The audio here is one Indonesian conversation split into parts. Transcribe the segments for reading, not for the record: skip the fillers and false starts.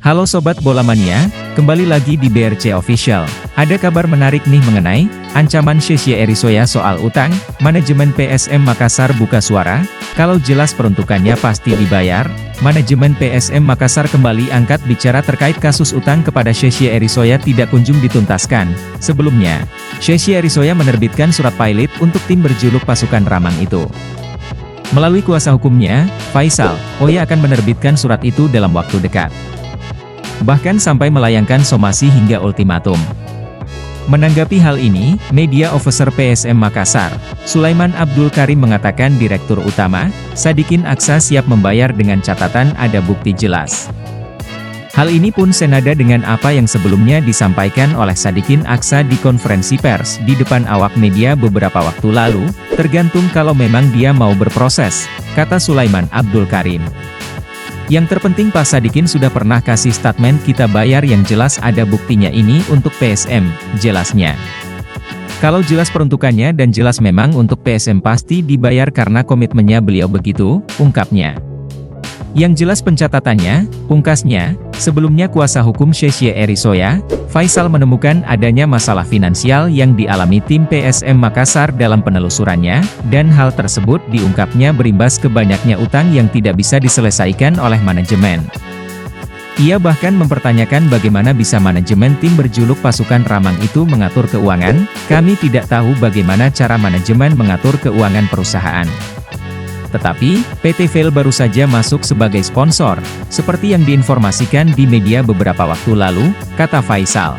Halo Sobat Bola Mania, kembali lagi di BRC Official. Ada kabar menarik nih mengenai ancaman Sheikhy Erisoya soal utang. Manajemen PSM Makassar buka suara, kalau jelas peruntukannya pasti dibayar. Manajemen PSM Makassar kembali angkat bicara terkait kasus utang kepada Sheikhy Erisoya tidak kunjung dituntaskan. Sebelumnya, Sheikhy Erisoya menerbitkan surat pilot untuk tim berjuluk Pasukan Ramang itu. Melalui kuasa hukumnya, Faisal, Oya akan menerbitkan surat itu dalam waktu dekat. Bahkan sampai melayangkan somasi hingga ultimatum. Menanggapi hal ini, Media Officer PSM Makassar, Sulaiman Abdul Karim mengatakan Direktur Utama, Sadikin Aksa siap membayar dengan catatan ada bukti jelas. Hal ini pun senada dengan apa yang sebelumnya disampaikan oleh Sadikin Aksa di konferensi pers di depan awak media beberapa waktu lalu, tergantung kalau memang dia mau berproses, kata Sulaiman Abdul Karim. Yang terpenting Pak Sadikin sudah pernah kasih statement kita bayar yang jelas ada buktinya ini untuk PSM, jelasnya. Kalau jelas peruntukannya dan jelas memang untuk PSM pasti dibayar karena komitmennya beliau begitu, ungkapnya. Yang jelas pencatatannya, pungkasnya, sebelumnya kuasa hukum Sheikhy Erisoya, Faisal menemukan adanya masalah finansial yang dialami tim PSM Makassar dalam penelusurannya, dan hal tersebut diungkapnya berimbas ke banyaknya utang yang tidak bisa diselesaikan oleh manajemen. Ia bahkan mempertanyakan bagaimana bisa manajemen tim berjuluk Pasukan Ramang itu mengatur keuangan, kami tidak tahu bagaimana cara manajemen mengatur keuangan perusahaan. Tetapi, PT Veil baru saja masuk sebagai sponsor, seperti yang diinformasikan di media beberapa waktu lalu, kata Faisal.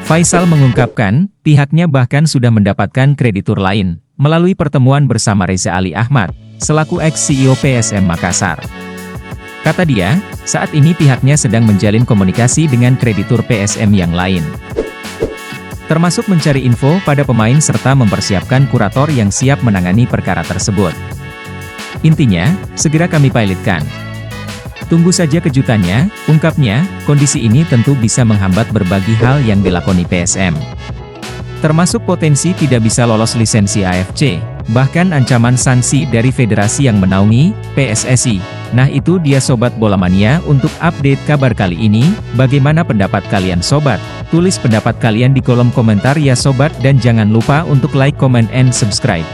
Faisal mengungkapkan, pihaknya bahkan sudah mendapatkan kreditur lain, melalui pertemuan bersama Reza Ali Ahmad, selaku ex-CEO PSM Makassar. Kata dia, saat ini pihaknya sedang menjalin komunikasi dengan kreditur PSM yang lain. Termasuk mencari info pada pemain serta mempersiapkan kurator yang siap menangani perkara tersebut. Intinya, segera kami pilotkan. Tunggu saja kejutannya, ungkapnya, kondisi ini tentu bisa menghambat berbagai hal yang dilakoni PSM. Termasuk potensi tidak bisa lolos lisensi AFC, bahkan ancaman sanksi dari federasi yang menaungi, PSSI. Nah itu dia Sobat Bola Mania untuk update kabar kali ini, bagaimana pendapat kalian Sobat? Tulis pendapat kalian di kolom komentar ya Sobat dan jangan lupa untuk like, comment, and subscribe.